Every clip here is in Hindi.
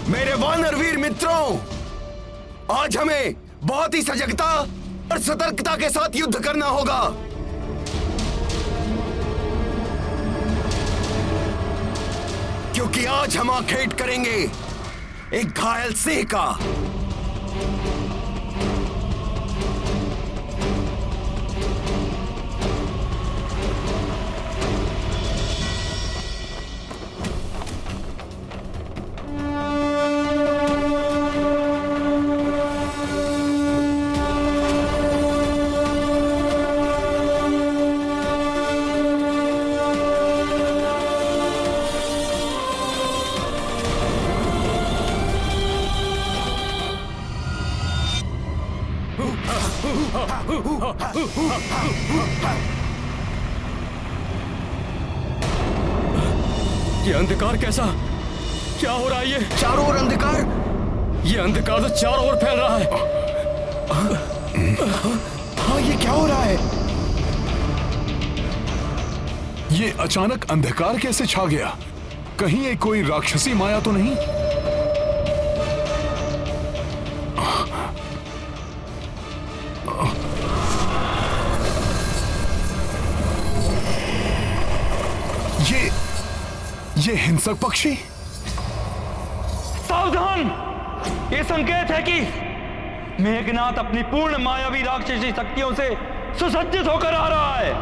मेरे वानरवीर मित्रों, आज हमें बहुत ही सजगता और सतर्कता के साथ युद्ध करना होगा। क्योंकि आज हम आखेट करेंगे एक घायल सिंह का। ये अंधकार कैसा? क्या हो रहा है? ये चारों ओर अंधकार। ये अंधकार तो चारों ओर फैल रहा है। हाँ, ये क्या हो रहा है? ये अचानक अंधकार कैसे छा गया? कहीं ये कोई राक्षसी माया तो नहीं? ये हिंसक पक्षी। सावधान! ये संकेत है कि मेघनाथ अपनी पूर्ण मायावी राक्षसी शक्तियों से सुसज्जित होकर आ रहा है।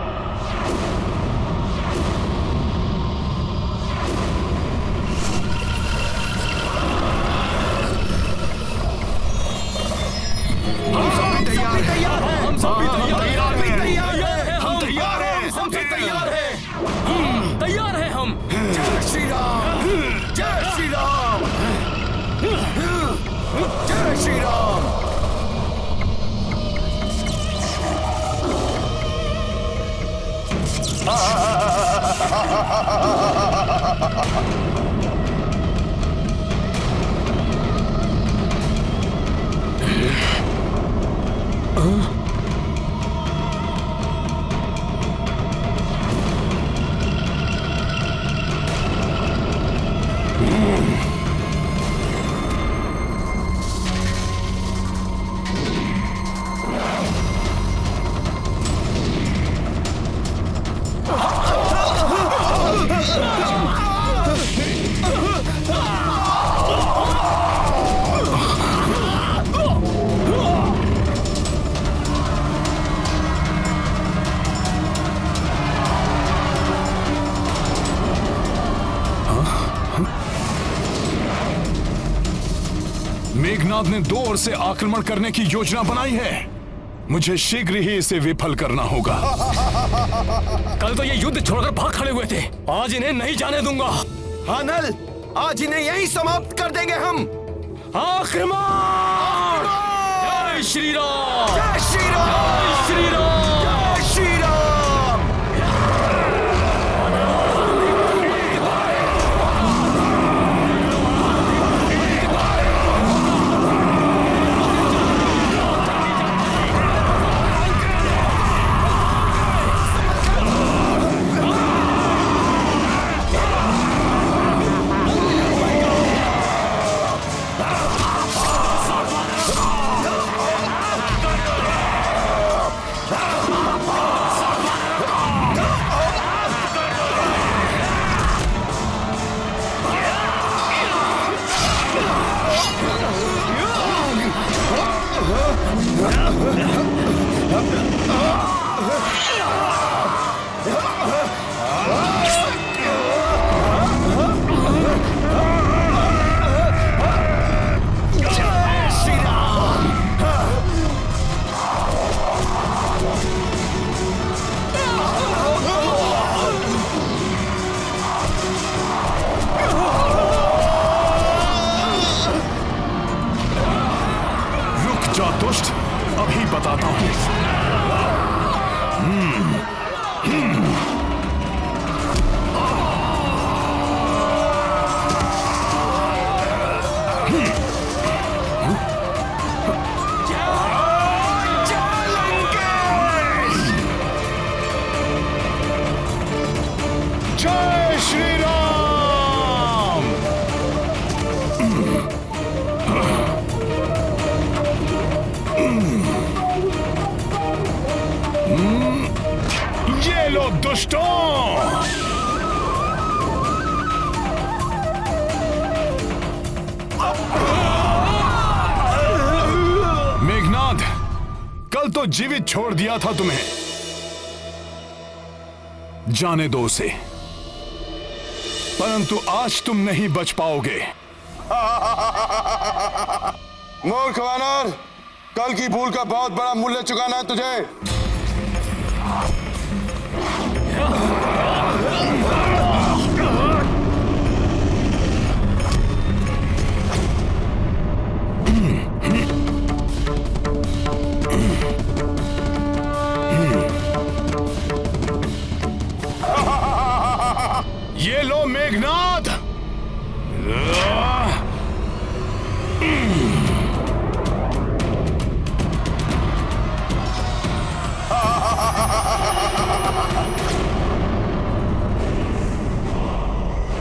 हम सब भी तैयार हैं। हम सब भी तैयार हैं। हम तैयार हैं। हम भी तैयार हैं। तैयार हैं हम। जय श्री राम। जय श्री राम। जय श्री राम। मेघनाथ ने दो ओर से आक्रमण करने की योजना बनाई है। मुझे शीघ्र ही इसे विफल करना होगा। कल तो ये युद्ध छोड़कर भाग खड़े हुए थे, आज इन्हें नहीं जाने दूंगा। हाँ नल, आज इन्हें यहीं समाप्त कर देंगे हम। आक्रमण! जय श्री राम! जय श्री राम। जय श्री राम! जय श्री राम। दुष्ट, अभी बताता हूं। जय श्री राम। दुष्टों! मेघनाद, कल तो जीवित छोड़ दिया था तुम्हें। जाने दो उसे, परंतु आज तुम नहीं बच पाओगे। मूर्ख वानर, कल की भूल का बहुत बड़ा मूल्य चुकाना है तुझे। ये लो मेघनाद।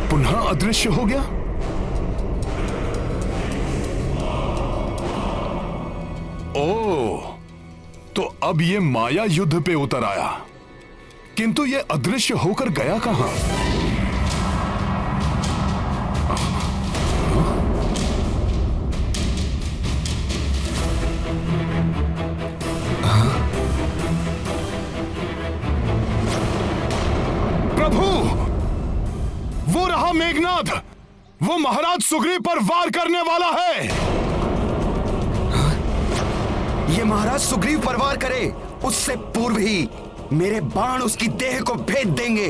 पुनः अदृश्य हो गया। ओह, तो अब ये माया युद्ध पे उतर आया, किंतु ये अदृश्य होकर गया कहां? प्रभु, वो रहा मेघनाद। वो महाराज सुग्रीव पर वार करने वाला है। ये महाराज सुग्रीव पर वार करे उससे पूर्व ही मेरे बाण उसकी देह को भेद देंगे।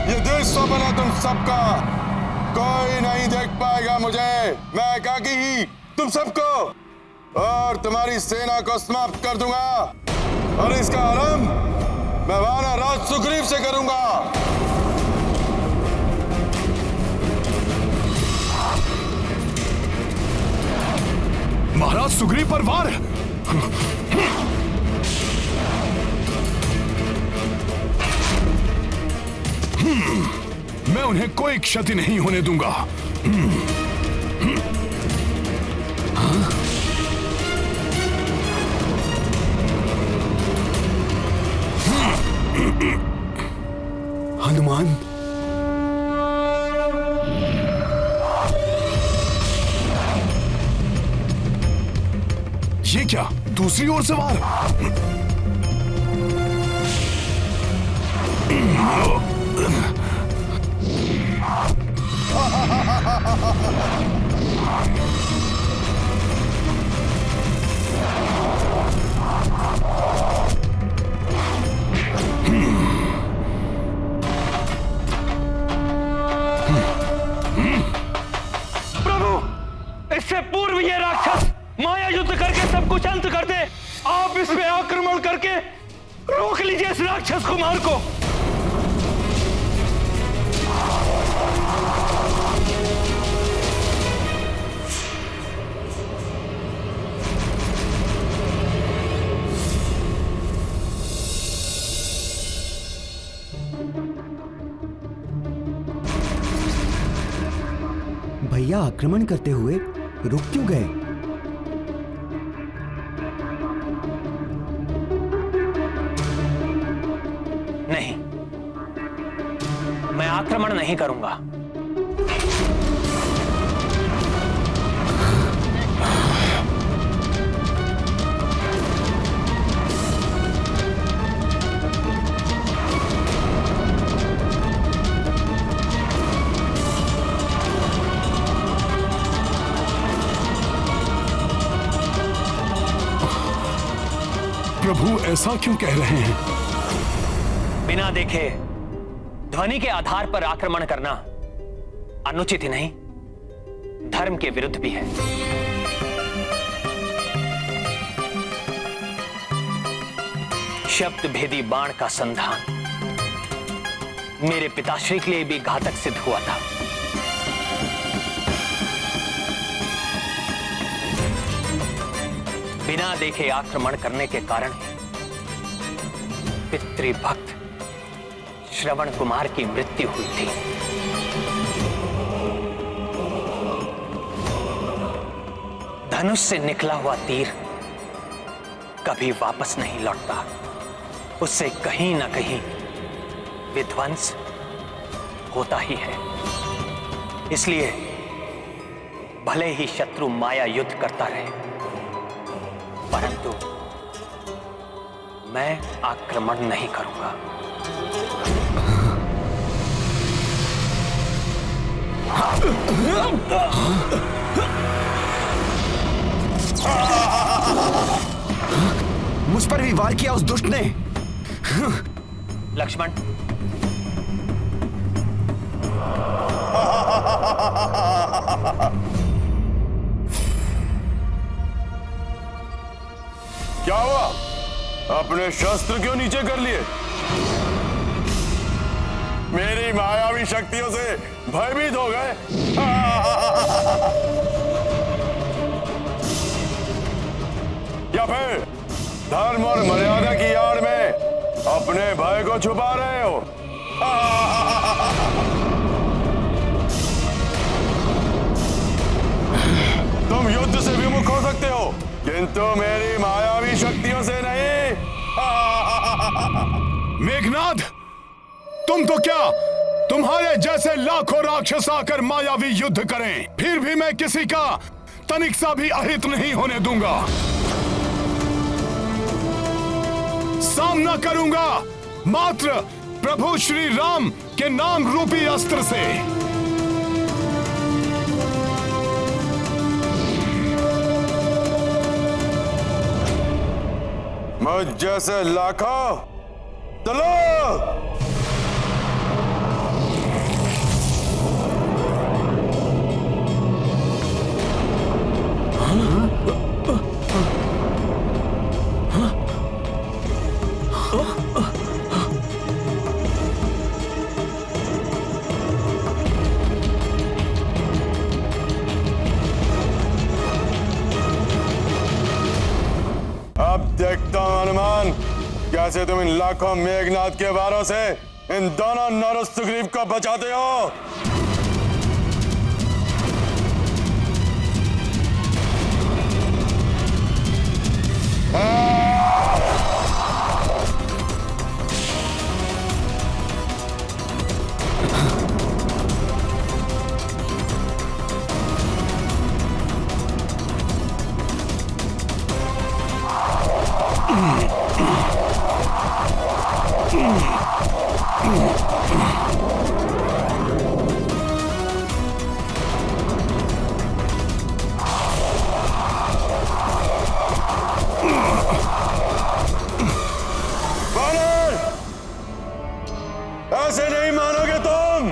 ये देश स्वप्न है तुम सबका, कोई नहीं देख पाएगा मुझे। मैं एकाकी ही तुम सबको और तुम्हारी सेना को समाप्त कर दूंगा, और इसका आरंभ मैं वानर राज सुग्रीव से करूंगा। महाराज सुग्रीव पर वार। मैं उन्हें कोई क्षति नहीं होने दूंगा। हनुमान, ये क्या दूसरी ओर से वार? प्रभु, इससे पूर्व ये राक्षस माया युद्ध करके सब कुछ अंत कर दे। आप इस पे आक्रमण करके रोक लीजिए इस राक्षस कुमार को। भैया आक्रमण करते हुए रुक क्यों गए? नहीं, मैं आक्रमण नहीं करूंगा। प्रभु ऐसा क्यों कह रहे हैं? बिना देखे ध्वनि के आधार पर आक्रमण करना अनुचित ही नहीं, धर्म के विरुद्ध भी है। शब्द भेदी बाण का संधान मेरे पिताश्री के लिए भी घातक सिद्ध हुआ था। बिना देखे आक्रमण करने के कारण पितृभक्त श्रवण कुमार की मृत्यु हुई थी। धनुष से निकला हुआ तीर कभी वापस नहीं लौटता, उससे कहीं ना कहीं विध्वंस होता ही है। इसलिए भले ही शत्रु माया युद्ध करता रहे, परंतु मैं आक्रमण नहीं करूंगा। मुझ पर भी वार किया उस दुष्ट ने। लक्ष्मण, क्या हुआ? अपने शस्त्र क्यों नीचे कर लिए? मेरी मायावी शक्तियों से भयभीत हो गए? या फिर धर्म और मर्यादा की आड़ में अपने भय को छुपा रहे हो? तुम युद्ध से विमुख हो सकते हो, किंतु मेरी मायावी शक्तियों से नहीं। मेघनाद, तुम तो क्या, तुम्हारे जैसे लाखों राक्षस आकर मायावी युद्ध करें, फिर भी मैं किसी का तनिक सा भी अहित नहीं होने दूंगा। सामना करूंगा मात्र प्रभु श्री राम के नाम रूपी अस्त्र से। मुझ जैसे लाखों, चलो। अब देखता हूं हनुमान, कैसे तुम इन लाखों मेघनाद के वारों से इन दोनों नर सुग्रीव को बचाते हो। ऐसे नहीं मानोगे तुम।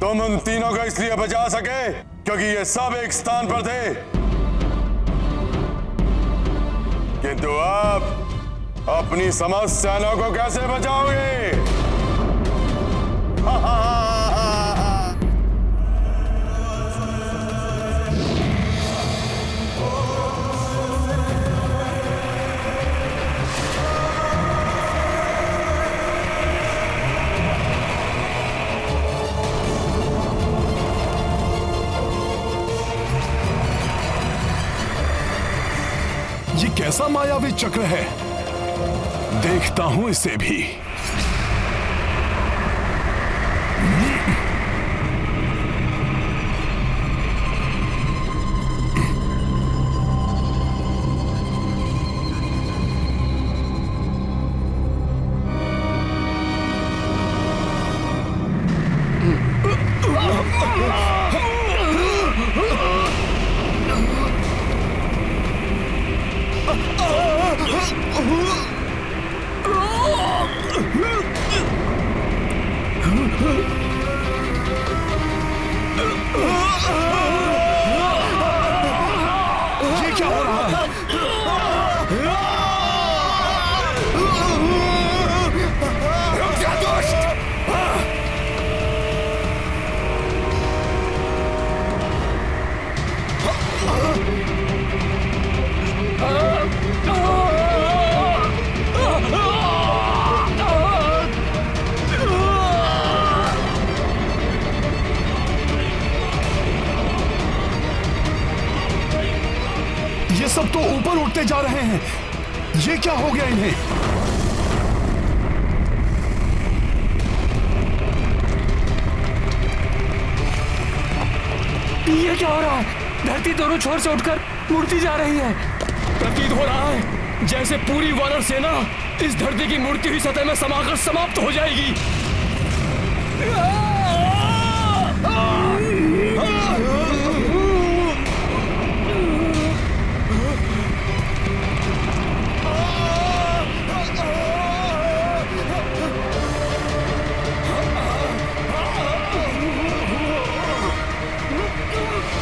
तुम उन तीनों को इसलिए बचा सके क्योंकि ये सब एक स्थान पर थे, किंतु आप अपनी समस्त सेना को कैसे बचाओगे? ये कैसा मायावी चक्र है? देखता हूं इसे भी। ये क्या हो रहा है? रुक जा दुष्ट! ये सब तो ऊपर उठते जा रहे हैं। ये क्या हो गया इन्हें? ये क्या हो रहा है? धरती दोनों छोर से उठकर मुड़ती जा रही है। प्रतीत हो रहा है जैसे पूरी वानर सेना इस धरती की मुड़ती हुई सतह में समाकर समाप्त हो जाएगी।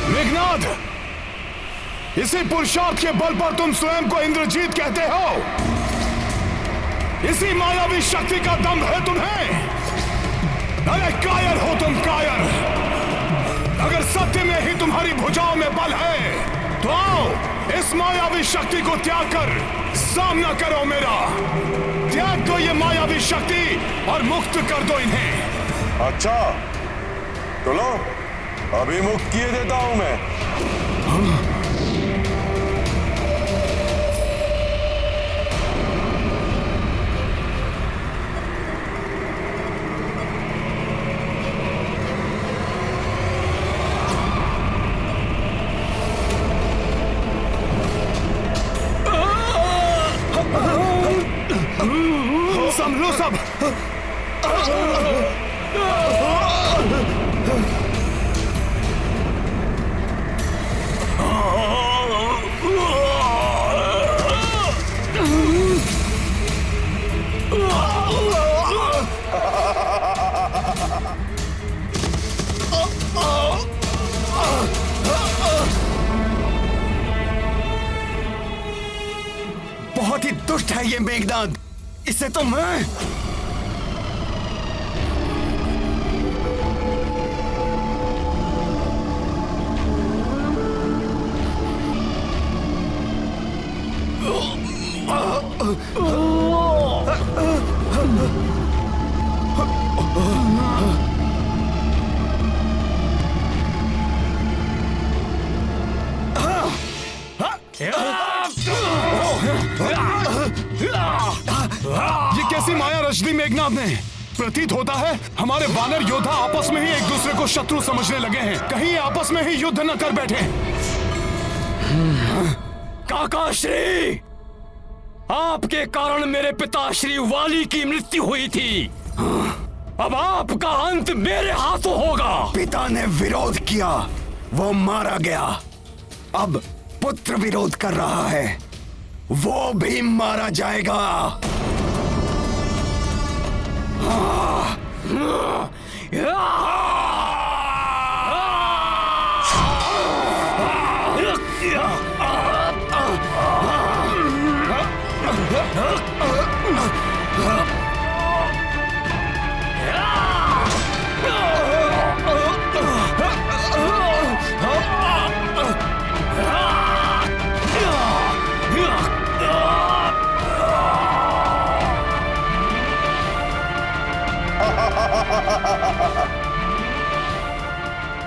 मेघनाद, इसी पुरुषार्थ के बल पर तुम स्वयं को इंद्रजीत कहते हो। इसी मायावी शक्ति का दम है तुम्हें। अरे कायर हो तुम, कायर। अगर सत्य में ही तुम्हारी भुजाओं में बल है तो आओ इस मायावी शक्ति को त्याग कर सामना करो मेरा। त्याग दो ये मायावी शक्ति और मुक्त कर दो इन्हें। अच्छा तो लो, अभी मुक्त किए देता हूं मैं। संभलो सब। बहुत ही दुष्ट है ये मेघनाद। इसे तो मैं ये कैसी माया रच दी मेघनाद ने? प्रतीत होता है हमारे वानर योद्धा आपस में ही एक दूसरे को शत्रु समझने लगे हैं। कहीं ये आपस में ही युद्ध न कर बैठे। काकाश्री, आपके कारण मेरे पिता श्री वाली की मृत्यु हुई थी। अब आपका अंत मेरे हाथों होगा। पिता ने विरोध किया, वो मारा गया। अब पुत्र विरोध कर रहा है, वो भी मारा जाएगा।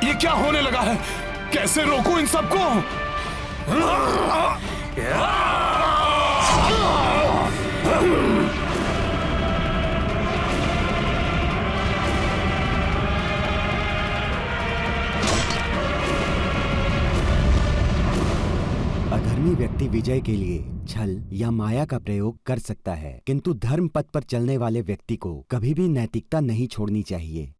ये क्या होने लगा है? कैसे रोकूं इन सबको? अधर्मी व्यक्ति विजय के लिए छल या माया का प्रयोग कर सकता है, किंतु धर्म पथ पर चलने वाले व्यक्ति को कभी भी नैतिकता नहीं छोड़नी चाहिए।